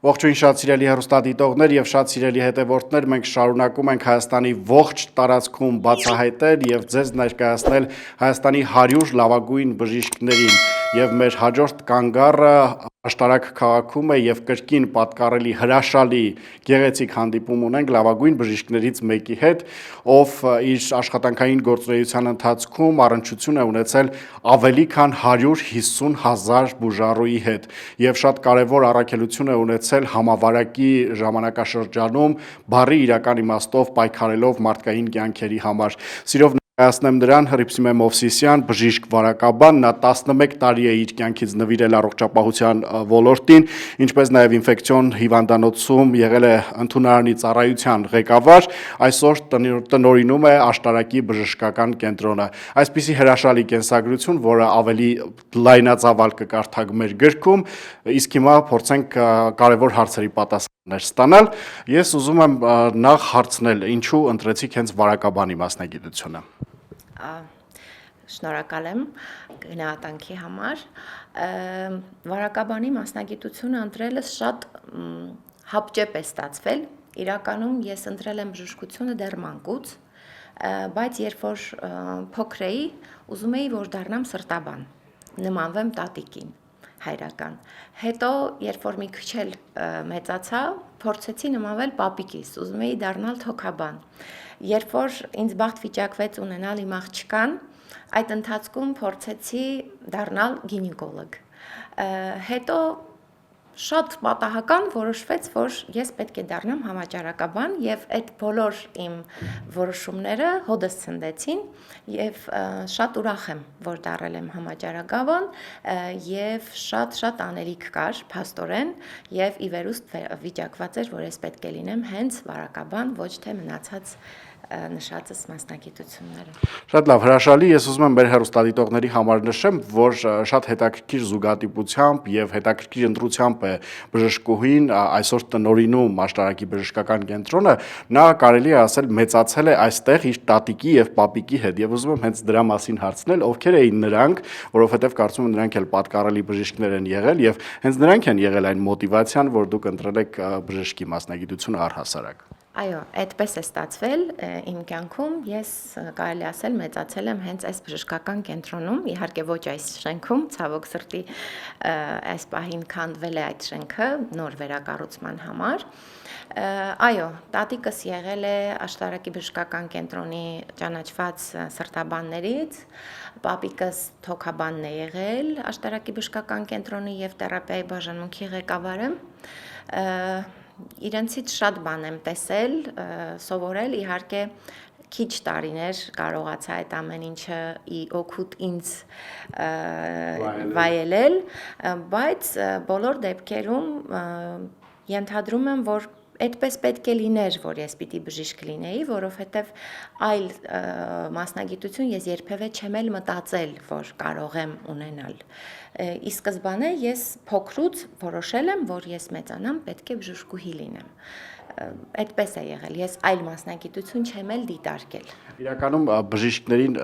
Ողջույն շատ սիրելի հեռուստադիտողներ եւ շատ սիրելի հետևորդներ, մենք շարունակում ենք Հայաստանի ողջ տարածքում բացահայտել եւ ձեզ ներկայացնել Հայաստանի 100 լավագույն բժիշկներին եւ մեր հաջորդ կանգառը աշտարակ քաղաքում է եւ կրկին պատկառելի հրաշալի գեղեցիկ հանդիպում ունենք լավագույն բժիշկներից մեկի հետ, ով իր աշխատանքային գործունեության ընթացքում առնչություն է ունեցել ավելի քան 150,000 բուժառուի հետ եւ շատ կարեւոր առաքելություն է ունեցել համավարակի ժամանակաշրջանում բարի իրական իմաստով պայքարելով մարդկային կյանքերի համար։ Սիրով ներկայացնեմ նրան Հռիփսիմե Մովսիսյան, բժիշկ վարակաբան, նա 11 տարի է իր կյանքից նվիրել առողջապահության ոլորտին, ինչպես նաև ինֆեկցիոն հիվանդանոցում եղել է ընդունարանի ծառայության ղեկավար, այսօր տնօրինում է աշտարակի բժշկական կենտրոնը։ Այսպիսի հրաշալի կենսագրություն, որը ավելի լայնածավալ կկարդակ մեր գրքում, իսկ հիմա փորձենք կարևոր հարցերի պատասխաններ ստանալ։ Ես ուզում եմ նախ հարցնել, ինչու ընտրեցիք հենց վարակաբանի մասնագիտությունը։ Շնորհակալ եմ գնահատանքի համար։ Վարակաբանի մասնագիտությունը ընտրելս շատ հապճեպ է ստացվել։ Իրականում ես ընտրել եմ բժշկությունը դեռ մանկուց, բայց երբ որ փոքր էի, ուզում էի, որ դառնամ սրտաբան, նմանվեմ տատիկին հայրական։ Հետո, երբ որ մի քիչ էլ մեծացա, փորձեցի նմանվել պապիկիս, ուզում էի դառնալ թոքաբան։ Երբ որ ինձ բախտ վիճակվեց ունենալ իմ աղջկան, այդ ընթացքում փորձեցի դառնալ գինեկոլոգ։ Հետո շատ պատահական որոշվեց, որ ես պետք է դառնամ համաճարակաբան եւ այդ բոլոր իմ որոշումները հոդս ցնդեցին եւ շատ ուրախ եմ, որ դառել եմ համաճարակաբան եւ շատ անելիք կար փաստորեն եւ ի վերուստ վիճակված էր, որ ես պետք է լինեմ հենց վարակաբան, ոչ թե մնացած նշածս մասնագիտությունները։ Շատ լավ, հրաշալի, ես ուզում եմ մեր հեռուստադիտողների համար նշեմ, որ շատ հետաքրքիր զուգադիպությամբ եւ հետաքրքիր ընտրությամբ է բժշկուհին այսօր տնօրինում աշտարակի բժշկական կենտրոնը, նա կարելի է ասել մեծացել է այստեղ իր տատիկի եւ պապիկի հետ եւ ուզում եմ հենց դրա մասին հարցնել, ովքեր էին նրանք, որովհետեւ կարծում եմ նրանք էլ պատկառելի բժիշկներ են եղել եւ հենց նրանք են եղել այն մոտիվացիան, որ դուք ընտրել եք բժշկի մասնագիտությունը առհասարակ։ Այո, այդպես է ստացվել իմ կյանքում, ես կարելի ասել մեծացել եմ հենց այս բժշկական կենտրոնում, իհարկե ոչ այս շենքում, ցավոք սրտի այս պահին քանդվել է այդ շենքը նոր վերակառուցման համար։ Այո, տատիկս եղել է աշտարակի բժշկական կենտրոնի ճանաչված սրտաբաններից, պապիկս թոքաբանն է եղել աշտարակի բժշկական կենտրոնի եւ թերապիայի բաժանմունքի ղեկավարը։ Իրենցից շատ բան եմ տեսել, սովորել, իհարկե քիչ տարիներ կարողացա այդ ամեն ինչը օգուտ ինձ վայելել, բայց բոլոր դեպքերում ենթադրում եմ, որ այդպես պետք է լիներ, որ ես պիտի բժիշկ լինեի, որովհետև այլ մասնագիտություն ես երբևէ չեմ էլ մտածել, որ կարող եմ ունենալ։ Ի սկզբանե ես փոքրուց որոշել եմ, որ ես մեծանամ, պետք է բժշկուհի լինեմ։ Այդպես է եղել, ես այլ մասնագիտություն չեմ էլ դիտարկել։ Իրականում բժիշկներին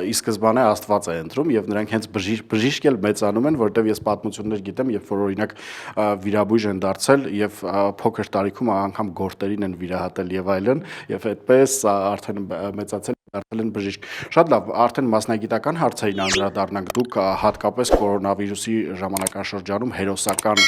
ի սկզբանե Աստված է ընտրում եւ նրանք հենց բժիշկ էլ մեծանում են, որտեվ ես պատմություններ գիտեմ, երբ որ օրինակ վիրաբույժ են դարձել եւ փոքր տարիքում անգամ գորտերին են վիրահատել եւ այլն, եւ այդպես արդեն մեծացել դարձել են բժիշկ։ Շատ լավ, արդեն մասնագիտական հարցերին անդրադառնանք, դուք հատկապես կորոնավիրուսի ժամանակաշրջանում հերոսական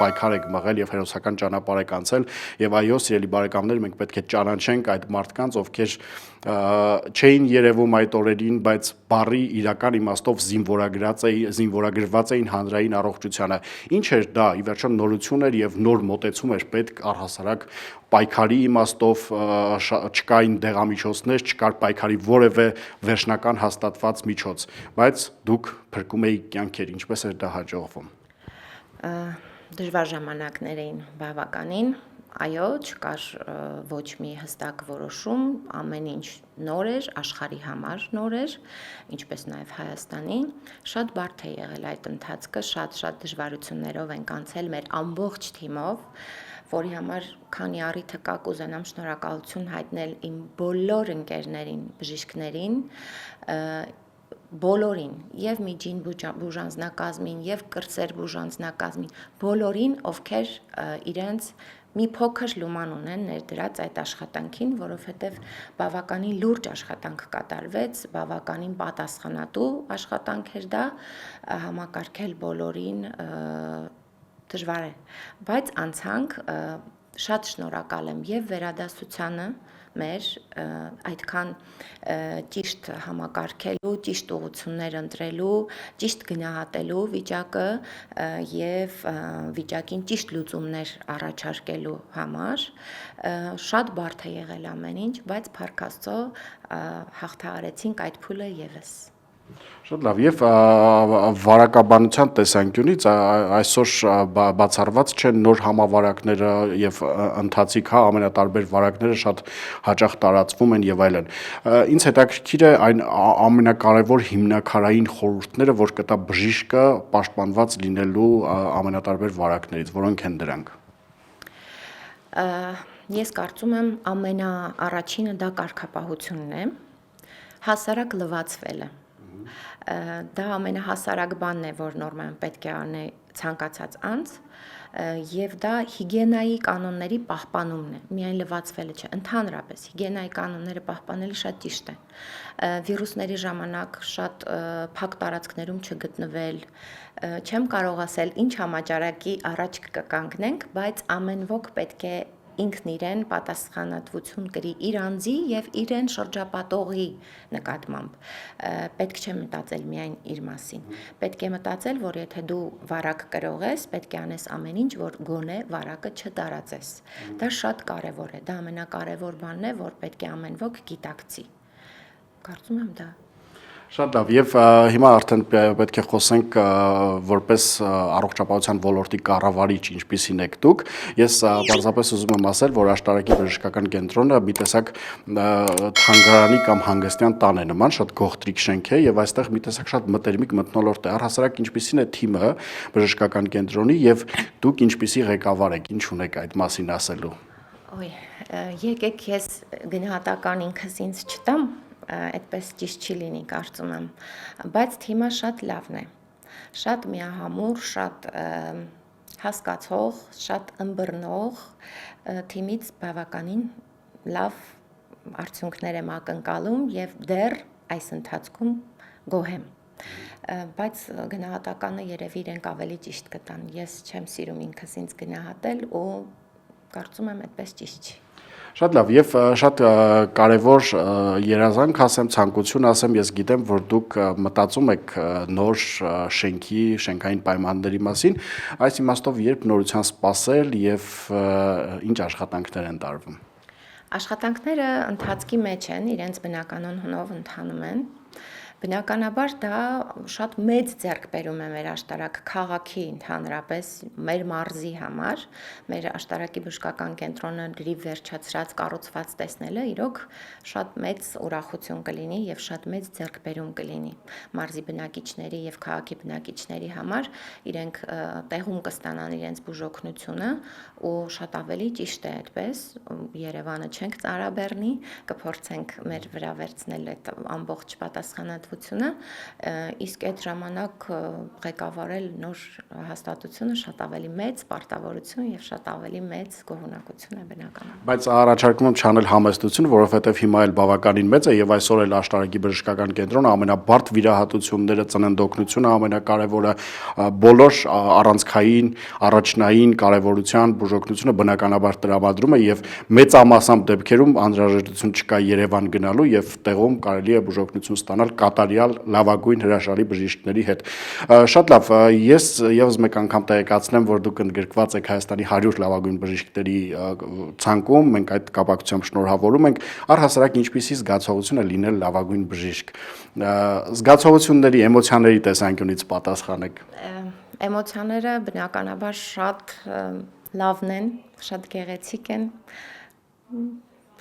պայքար եք մղել եւ հերոսական ճանապարհ եք անցել եւ այո, սիրելի բարեկամներ, մենք պետք է ճանաչենք այդ մարդկանց, ովքեր չէին երևում այդ օրերին, բայց բարի իրական իմաստով զինվորագրված էին հանրային առողջությանը։ Ինչ էր դա, ի վերջո նորություն էր եւ նոր մոտեցում էր պետք առհասարակ պայքարի իմաստով, չկային դեղամիջոցներ, չկար պայքարի որևէ վերջնական հաստատված միջոց, բայց դուք փրկում էիք կյանքեր, ինչպես էր դա հաջողվում։ Դժվար ժամանակներ էին բավականին, այո, չկար ոչ մի հստակ որոշում, ամեն ինչ նոր էր, աշխարհի համար նոր էր, ինչպես նաև Հայաստանի, շատ բարդ է եղել այդ ընթացքը, շատ դժվարություններով ենք անցել մեր ամբողջ թիմով, որի համար քանի առիթը կա կուզենամ շնորհակալություն հայտնել իմ բոլոր ընկերներին, բժիշկներին, բոլորին, եւ միջին բուժանձնակազմին, եւ կրտսեր բուժանձնակազմին, բոլորին, ովքեր իրենց մի փոքր լուման ունեն ներդրած այդ աշխատանքին, որովհետև բավականին լուրջ աշխատանք կատարվեց, բավականին պատասխանատու աշխատանք էր դա, համակարգել բոլորին դժվար է, բայց անցանք, շատ շնորհակալ եմ եւ վերադասությանը մեր այդքան ճիշտ համակարգելու, ճիշտ ուղղություններ ընտրելու, ճիշտ գնահատելու վիճակը եւ վիճակին ճիշտ լուծումներ առաջարկելու համար շատ բարդ է եղել ամեն ինչ, բայց փառք Աստծո հաղթահարեցինք այդ փուլը եւս։ Շատ լավ, եւ վարակաբանության տեսանկյունից այսօր բացառված չեն նոր համավարակները եւ ընթացիկ ամենատարբեր վարակները շատ հաճախ տարածվում են եւ այլն։ Ինձ հետաքրքիր է այն ամենակարևոր հիմնաքարային խորհուրդները, որ կտա բժիշկը պաշտպանված լինելու ամենատարբեր վարակներից, որոնք են դրանք։ Ես կարծում եմ ամենաառաջինը դա կարգապահությունն է, հասարակ լվացվելը։ Դա ամենահասարակ բանն է, որ նորմալ պետք է անի ցանկացած անձ, եւ դա հիգիենայի կանոնների պահպանումն է, միայն լվացվելը չէ, ընդհանրապես հիգիենայի կանոնները պահպանելը շատ ճիշտ է։ Վիրուսների ժամանակ շատ փակ տարածքներում չգտնվել, չեմ կարող ասել ինչ համաճարակի առաջ կկանգնենք, բայց ամեն ոք պետք է ինքն իրեն պատասխանատվություն կրի իր անձի եւ իրեն շրջապատողի նկատմամբ։ Պետք չէ մտածել միայն իր մասին։ Պետք է մտածել, որ եթե դու վարակ կրող ես, պետք է անես ամեն ինչ, որ գոնե վարակը չտարածես։ Դա շատ կարեւոր է, դա ամենակարևոր բանն է, որ պետք է ամեն ոք գիտակցի։ Կարծում եմ դա։ Շատ լավ, եւ հիմա արդեն պետք է խոսենք որպես առողջապահության ոլորտի կառավարիչ, ինչպիսին եք դուք։ Ես պարզապես ուզում եմ ասել, որ աշտարակի բժշկական կենտրոնը մի տեսակ թանգարանի կամ հանգստյան տան է նման, շատ գողտրիկ շենք է եւ այստեղ մի տեսակ շատ մտերմիկ մթնոլորտ է։ Առհասարակ ինչպիսին է թիմը բժշկական կենտրոնի եւ դուք ինչպիսի ղեկավար եք, ինչ ունեք այդ մասին ասելու։ Ոյ, եկեք ես գնահատական ինքս ինձ չտամ, այդպես ճիշտ չի լինի, կարծում եմ, բայց թիմը շատ լավն է, շատ միահամուռ, շատ հասկացող, շատ ըմբռնող, թիմից բավականին լավ արդյունքներ եմ ակնկալում եւ դեռ այս ընթացքում գոհ եմ, բայց գնահատականը երևի իրենք ավելի ճիշտ կտան, ես չեմ սիրում ինքս ինձ գնահատել ու կարծում եմ այդպես ճիշտ չի։ Շատ լավ, եւ շատ կարևոր երազանք ասեմ, ցանկություն ասեմ, ես գիտեմ, որ դուք մտածում եք նոր շենքի, շենքային պայմանների մասին, այս իմաստով երբ նորության սպասել եւ ինչ աշխատանքներ են տարվում։ Աշխատանքները ընթացքի մեջ են, իրենց բնականon հնով ընթանում են։ Բնականաբար դա շատ մեծ ձեռքբերում է մեր աշտարակ քաղաքի ընդհանրապես մեր մարզի համար, մեր աշտարակի բժշկական կենտրոնը լրիվ վերջացրած կառուցված տեսնելը իրոք շատ մեծ ուրախություն կլինի եւ շատ մեծ ձեռքբերում կլինի մարզի բնակիչների եւ քաղաքի բնակիչների համար, իրենք տեղում կստանան իրենց բուժօգնությունը ու շատ ավելի ճիշտ է այդպես, Երևանը չենք ծարաբեռնի, կփորձենք մեր վրա վերցնել այդ ամբողջ պատասխանատվությունը, իսկ այդ ժամանակ ղեկավարել նոր հաստատությունը շատ ավելի մեծ պարտավորություն եւ շատ ավելի մեծ գոհունակություն է բնականաբար։ Բայց առաջարկում եմ չանել համեստություն, որովհետեւ հիմա էլ բավականին մեծ է եւ այսօր էլ աշտարակի բժշկական կենտրոնը ամենաբարդ վիրահատությունները, ծննդօգնությունը ամենակարևորը, բոլոր առանցքային, առաջնային կարևորության բուժօգնությունը բնականաբար տրամադրում է եւ մեծամասամբ դեպքերում անհրաժեշտություն չկա Երևան գնալու եւ տեղում կարելի է բուժօգնություն ստանալ կատարյալ լավագույն հրաշալի բժիշկների հետ։ Շատ լավ, ես եւս մեկ անգամ տեղեկացնեմ, որ դուք ընդգրկված եք Հայաստանի 100 լավագույն բժիշկների ցանկում, մենք այդ կապակցությամբ շնորհավորում ենք, առհասարակ ինչպիսի զգացողություն է լինել լավագույն բժիշկ։ Զգացողությունների, էմոցիաների տեսանկյունից պատասխանեք։ Էմոցիաները բնականաբար շատ լավն են, շատ գեղեցիկ են,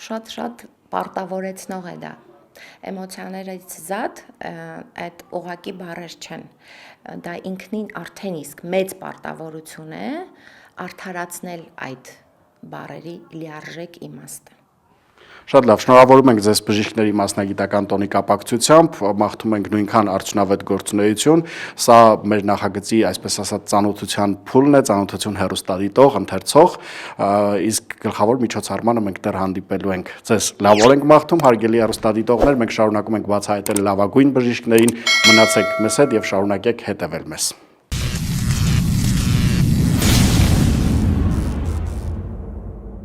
շատ պարտավորեցնող է դա։ Էմոցիաներից զատ այդ ուղղակի բառեր չեն, դա ինքնին արդեն իսկ մեծ պարտավորություն է արդարացնել այդ բառերի լիարժեք իմաստը։ Շատ լավ, շնորհավորում ենք ձեզ բժիշկների մասնագիտական տոնի կապակցությամբ, մաղթում ենք նույնքան արդյունավետ գործունեություն, սա մեր նախագծի, այսպես ասած, ծանոթության փուլն է, ծանոթություն հեռուստադիտող, ընթերցող, իսկ գլխավոր միջոցառմանը մենք դեռ հանդիպելու ենք ձեզ լավ օր ենք մաղթում, հարգելի հեռուստադիտողներ, մենք շարունակում ենք բացահայտել լավագույն բժիշկներին, մնացեք մեզ հետ եւ շարունակեք հետևել մեզ։